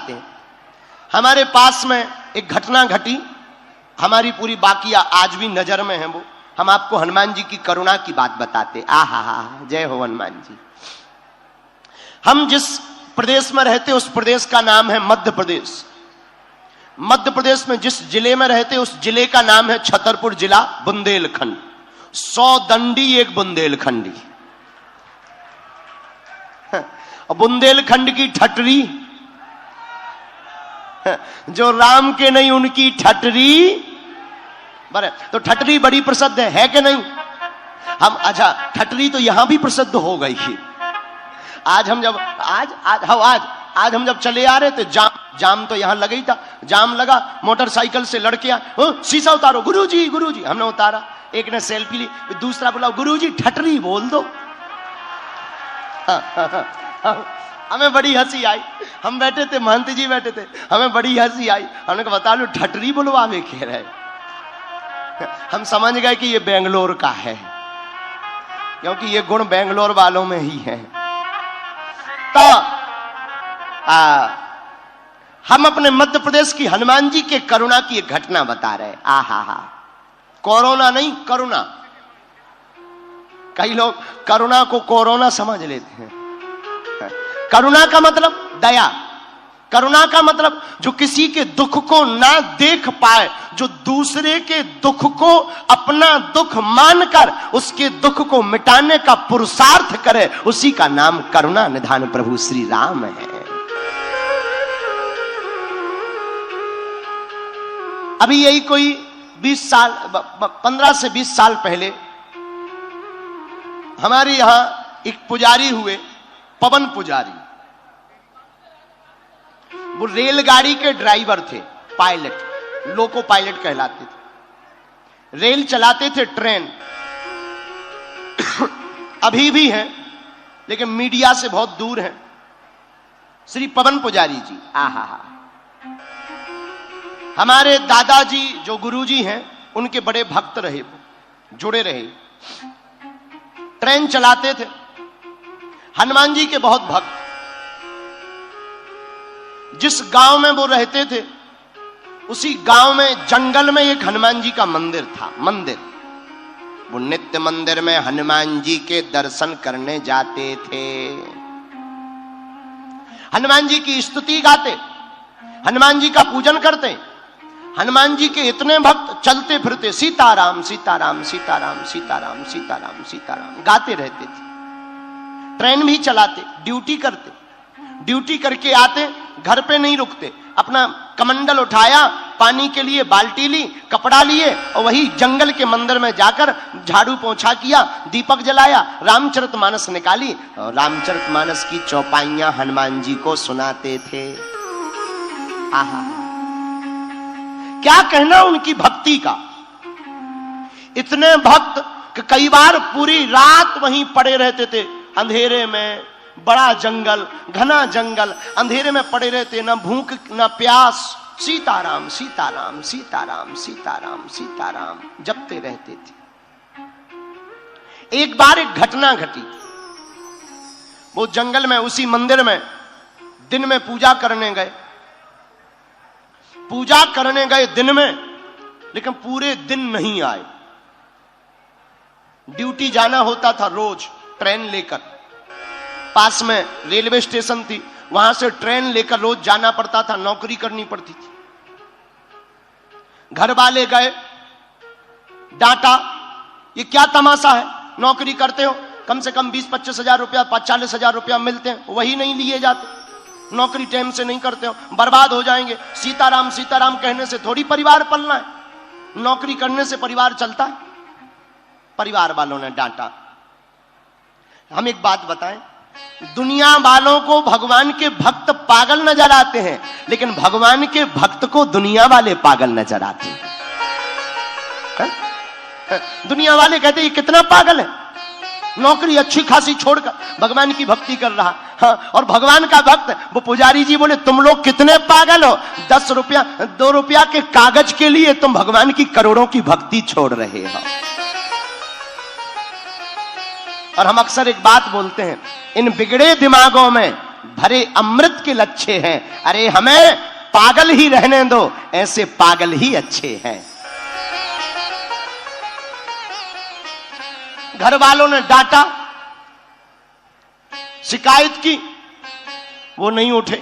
बताते हैं। हमारे पास में एक घटना घटी, हमारी पूरी बाकिया आज भी नजर में है वो। हम आपको हनुमान जी की करुणा की बात बताते। आहा, जय हो हनुमान जी। हम जिस प्रदेश में रहते उस प्रदेश का नाम है मध्य प्रदेश। मध्य प्रदेश में जिस जिले में रहते उस जिले का नाम है छतरपुर जिला, बुंदेलखंड। 100 दंडी एक बुंदेलखंडी। बुंदेलखंड की ठटरी, जो राम के नहीं उनकी ठटरी। बरे तो ठटरी बड़ी प्रसिद्ध है कि नहीं? हम अच्छा, ठटरी तो यहां भी प्रसिद्ध हो गई थी। आज हम जब चले आ रहे थे, जाम तो यहां लगा ही था। जाम लगा, मोटरसाइकिल से लड़के आए, शीशा उतारो गुरुजी गुरुजी। हमने उतारा, एक ने सेल्फी ली, दूसरा बोला गुरुजी ठटरी बोल दो। हमें बड़ी हंसी आई। हम बैठे थे, महंत जी बैठे थे, हमें बड़ी हंसी आई। हमने कहा बता लो ठटरी बुलवावे कह रहे। हम समझ गए कि ये बेंगलोर का है, क्योंकि ये गुण बेंगलोर वालों में ही है। तो हम अपने मध्य प्रदेश की हनुमान जी के करुणा की एक घटना बता रहे। आहा, कोरोना नहीं, करुणा। कई लोग करुणा को कोरोना समझ लेते हैं। करुणा का मतलब दया। करुणा का मतलब जो किसी के दुख को ना देख पाए, जो दूसरे के दुख को अपना दुख मानकर उसके दुख को मिटाने का पुरुषार्थ करे, उसी का नाम करुणा निधान प्रभु श्री राम है। अभी यही कोई 20 साल 15 से 20 साल पहले हमारे यहां एक पुजारी हुए, पवन पुजारी। वो रेलगाड़ी के ड्राइवर थे, पायलट, लोको पायलट कहलाते थे। रेल चलाते थे, ट्रेन। अभी भी हैं, लेकिन मीडिया से बहुत दूर हैं। श्री पवन पुजारी जी, आहा, हमारे दादाजी जो गुरुजी हैं, उनके बड़े भक्त रहे, वो जुड़े रहे। ट्रेन चलाते थे, हनुमान जी के बहुत भक्त। जिस गांव में वो रहते थे, उसी गांव में जंगल में एक हनुमान जी का मंदिर था। मंदिर, वो नित्य मंदिर में हनुमान जी के दर्शन करने जाते थे। हनुमान जी की स्तुति गाते, हनुमान जी का पूजन करते। हनुमान जी के इतने भक्त चलते फिरते सीताराम सीताराम सीताराम सीताराम सीताराम सीताराम गाते रहते थे। ट्रेन भी चलाते, ड्यूटी करते, ड्यूटी करके आते, घर पे नहीं रुकते, अपना कमंडल उठाया, पानी के लिए बाल्टी ली, कपड़ा लिए और वही जंगल के मंदिर में जाकर झाड़ू पोंछा किया, दीपक जलाया, रामचरितमानस निकाली और रामचरितमानस की चौपाइयां हनुमान जी को सुनाते थे। आहा, क्या कहना उनकी भक्ति का। इतने भक्त कि कई बार पूरी रात वहीं पड़े रहते थे, अंधेरे में। बड़ा जंगल, घना जंगल, अंधेरे में पड़े रहते, ना भूख ना प्यास, सीताराम सीताराम सीताराम सीताराम सीताराम जपते रहते थे। एक बार एक घटना घटी। वो जंगल में, उसी मंदिर में दिन में पूजा करने गए। पूजा करने गए दिन में, लेकिन पूरे दिन नहीं आए। ड्यूटी जाना होता था रोज ट्रेन लेकर। पास में रेलवे स्टेशन थी, वहां से ट्रेन लेकर रोज जाना पड़ता था, नौकरी करनी पड़ती थी। घर वाले गए, डांटा, ये क्या तमाशा है, नौकरी करते हो, कम से कम 20-25 हजार रुपया, 40 हजार रुपया मिलते हैं, वही नहीं लिए जाते। नौकरी टाइम से नहीं करते हो, बर्बाद हो जाएंगे। सीताराम सीताराम कहने से थोड़ी परिवार पलना है, नौकरी करने से परिवार चलता है। परिवार वालों ने डांटा। हम एक बात बताएं, दुनिया वालों को भगवान के भक्त पागल नजर आते हैं, लेकिन भगवान के भक्त को दुनिया वाले पागल नजर आते हैं। दुनिया वाले कहते हैं ये कितना पागल है, नौकरी अच्छी खासी छोड़कर भगवान की भक्ति कर रहा। हाँ, और भगवान का भक्त वो पुजारी जी बोले तुम लोग कितने पागल हो, 10 रुपया 2 रुपया के कागज के लिए तुम भगवान की करोड़ों की भक्ति छोड़ रहे हो। और हम अक्सर एक बात बोलते हैं, इन बिगड़े दिमागों में भरे अमृत के लच्छे हैं। अरे हमें पागल ही रहने दो, ऐसे पागल ही अच्छे हैं। घर वालों ने डांटा, शिकायत की, वो नहीं उठे।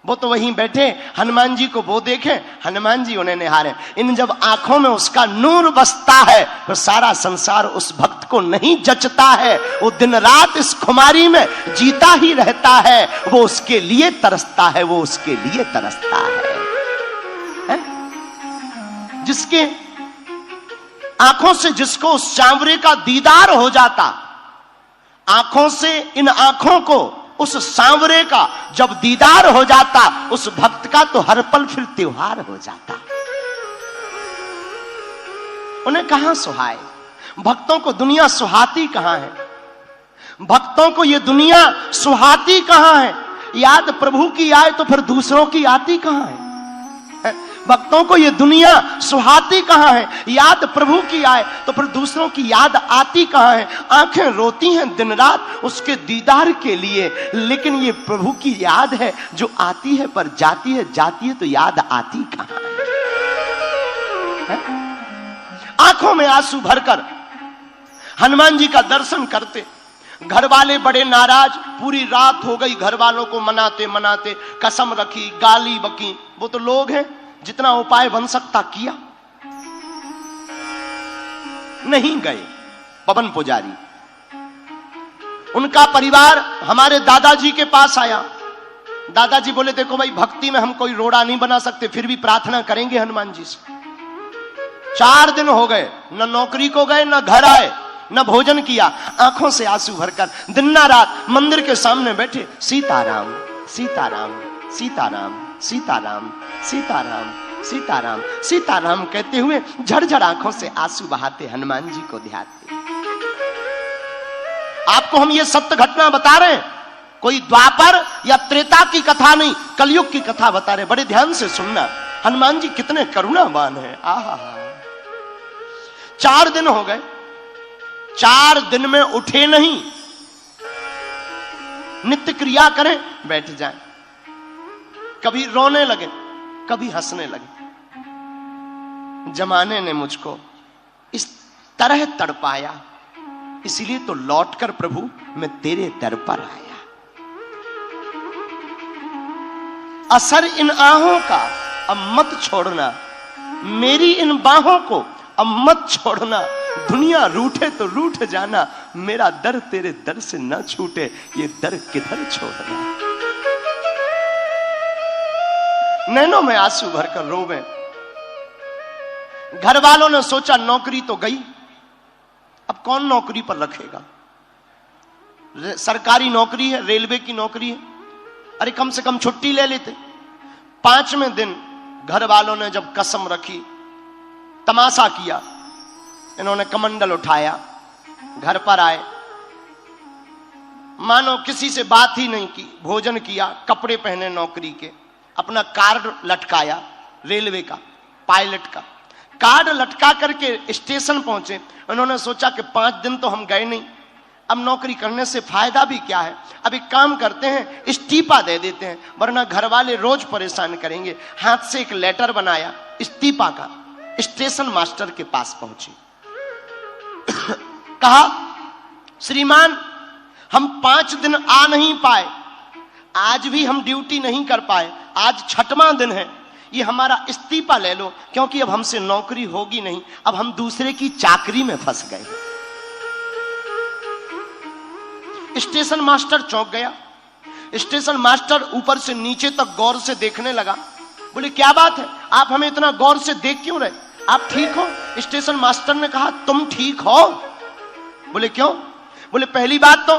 वो तो वहीं बैठे, हनुमान जी को वो देखें, हनुमान जी उन्हें निहारे। इन जब आंखों में उसका नूर बसता है तो सारा संसार उस भक्त को नहीं जचता है। वो दिन रात इस खुमारी में जीता ही रहता है। वो उसके लिए तरसता है, वो उसके लिए तरसता है? जिसके आंखों से जिसको उस सांवरे का दीदार हो जाता, आंखों से इन आंखों को उस सांवरे का जब दीदार हो जाता, उस भक्त का तो हर पल फिर त्योहार हो जाता। उन्हें कहां सुहाए? भक्तों को दुनिया सुहाती कहां है? भक्तों को ये दुनिया सुहाती कहां है? याद प्रभु की आए तो फिर दूसरों की आती कहां है? भक्तों को ये दुनिया सुहाती कहां है? याद प्रभु की आए तो फिर दूसरों की याद आती कहां है? आंखें रोती हैं दिन रात उसके दीदार के लिए, लेकिन ये प्रभु की याद है जो आती है पर जाती है, जाती है तो याद आती कहां है? आंखों में आंसू भरकर हनुमान जी का दर्शन करते। घर वाले बड़े नाराज, पूरी रात हो गई घर वालों को मनाते मनाते, कसम रखी, गाली बकी। वो तो लोग हैं, जितना उपाय बन सकता किया, नहीं गए। पवन पुजारी, उनका परिवार हमारे दादाजी के पास आया। दादाजी बोले देखो भाई, भक्ति में हम कोई रोड़ा नहीं बना सकते, फिर भी प्रार्थना करेंगे हनुमान जी से। 4 दिन हो गए, न नौकरी को गए, न घर आए, न भोजन किया। आंखों से आंसू भरकर दिन रात मंदिर के सामने बैठे, सीताराम सीताराम सीताराम सीताराम सीताराम सीताराम सीताराम कहते हुए झरझर आंखों से आंसू बहाते हनुमान जी को ध्याते। आपको हम ये सत्य घटना बता रहे हैं, कोई द्वापर या त्रेता की कथा नहीं, कलयुग की कथा बता रहे। बड़े ध्यान से सुनना, हनुमान जी कितने करुणावान हैं। आहा, 4 दिन हो गए, 4 दिन में उठे नहीं। नित्य क्रिया करें, बैठ जाएं, कभी रोने लगे, कभी हंसने लगे। जमाने ने मुझको इस तरह तड़पाया, इसलिए तो लौटकर प्रभु मैं तेरे दर पर आया। असर इन आहों का अब मत छोड़ना, मेरी इन बाहों को अब मत छोड़ना। दुनिया रूठे तो रूठ जाना, मेरा दर तेरे दर से न छूटे, ये दर किधर छोड़ना। नैनों में आंसू भरकर रोवे। घर वालों ने सोचा नौकरी तो गई, अब कौन नौकरी पर रखेगा? सरकारी नौकरी है, रेलवे की नौकरी है, अरे कम से कम छुट्टी ले लेते। 5वें दिन घर वालों ने जब कसम रखी, तमाशा किया, इन्होंने कमंडल उठाया, घर पर आए, मानो किसी से बात ही नहीं की, भोजन किया, कपड़े पहने नौकरी के, अपना कार्ड लटकाया रेलवे का, पायलट का कार्ड लटका करके स्टेशन पहुंचे। उन्होंने सोचा कि 5 दिन तो हम गए नहीं, अब नौकरी करने से फायदा भी क्या है, अब एक काम करते हैं, इस्तीफा दे देते हैं, वरना घर वाले रोज परेशान करेंगे। हाथ से एक लेटर बनाया इस्तीफा का, स्टेशन मास्टर के पास पहुंची, कहा श्रीमान हम 5 दिन आ नहीं पाए, आज भी हम ड्यूटी नहीं कर पाए, आज 6वां दिन है, ये हमारा इस्तीफा ले लो, क्योंकि अब हमसे नौकरी होगी नहीं, अब हम दूसरे की चाकरी में फंस गए। स्टेशन मास्टर चौंक गया। स्टेशन मास्टर ऊपर से नीचे तक गौर से देखने लगा। बोले क्या बात है, आप हमें इतना गौर से देख क्यों रहे, आप ठीक हो? स्टेशन मास्टर ने कहा तुम ठीक हो? बोले क्यों? बोले पहली बात तो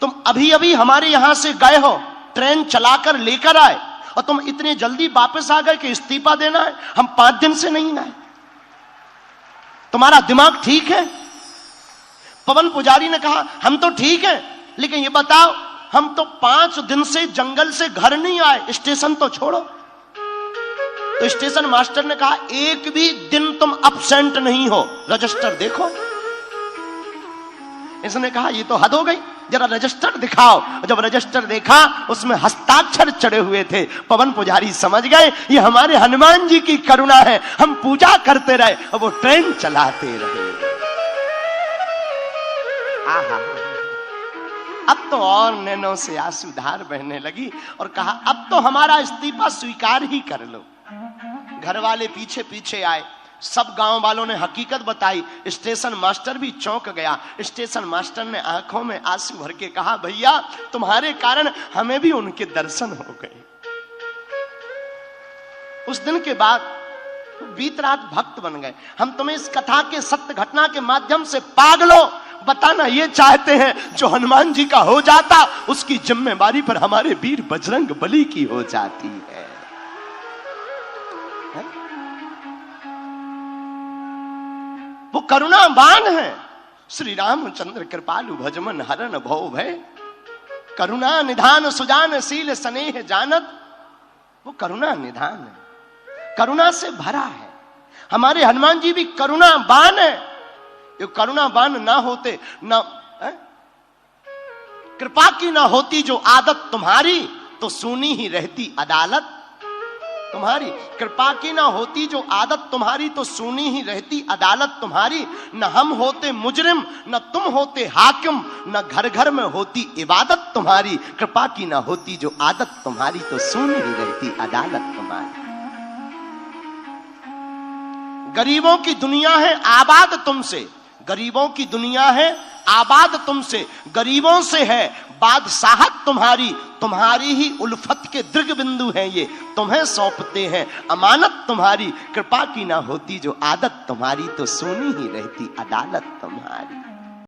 तुम अभी अभी हमारे यहां से गए हो, ट्रेन चलाकर लेकर आए, और तुम इतने जल्दी वापस आ गए कि इस्तीफा देना है। हम 5 दिन से नहीं आए, तुम्हारा दिमाग ठीक है? पवन पुजारी ने कहा हम तो ठीक हैं, लेकिन ये बताओ हम तो 5 दिन से जंगल से घर नहीं आए, स्टेशन तो छोड़ो। तो स्टेशन मास्टर ने कहा एक भी दिन तुम अपसेंट नहीं हो, रजिस्टर देखो। इसने कहा ये तो हद हो गई, जरा रजिस्टर दिखाओ। जब रजिस्टर देखा उसमें हस्ताक्षर चढ़े हुए थे। पवन पुजारी समझ गए ये हमारे हनुमान जी की करुणा है, हम पूजा करते रहे और वो ट्रेन चलाते रहे। आहा, अब तो और नैनों से आंसूधार बहने लगी और कहा अब तो हमारा इस्तीफा स्वीकार ही कर लो। घर वाले पीछे पीछे आए, सब गांव वालों ने हकीकत बताई। स्टेशन मास्टर भी चौंक गया। स्टेशन मास्टर ने आंखों में आंसू भर के कहा भैया तुम्हारे कारण हमें भी उनके दर्शन हो गए। उस दिन के बाद बीत रात भक्त बन गए। हम तुम्हें इस कथा के सत्य घटना के माध्यम से पागलों बताना ये चाहते हैं जो हनुमान जी का हो जाता उसकी जिम्मेवारी पर हमारे वीर बजरंग बली की हो जाती है। वो करुणावान है। श्री रामचंद्र कृपालु भजमन हरन भव भय, करुणा निधान सुजान शील स्नेह जानत। वो करुणा निधान है, करुणा से भरा है। हमारे हनुमान जी भी करुणावान है। ये करुणावान ना होते ना कृपा की ना होती जो आदत तुम्हारी तो सुनी ही रहती अदालत तुम्हारी। कृपा की ना होती जो आदत तुम्हारी तो सुनी ही रहती अदालत तुम्हारी। न हम होते मुजरिम न तुम होते हाकिम, न घर घर में होती इबादत तुम्हारी। कृपा की ना होती जो आदत तुम्हारी तो सुनी ही रहती अदालत तुम्हारी। गरीबों की दुनिया है आबाद तुमसे, गरीबों की दुनिया है आबाद तुमसे। गरीबों से है बादशाहत तुम्हारी, तुम्हारी ही उल्फत के दृग बिंदु हैं ये, तुम्हें सौंपते हैं अमानत तुम्हारी। कृपा की ना होती जो आदत तुम्हारी तो सुनी ही रहती अदालत तुम्हारी।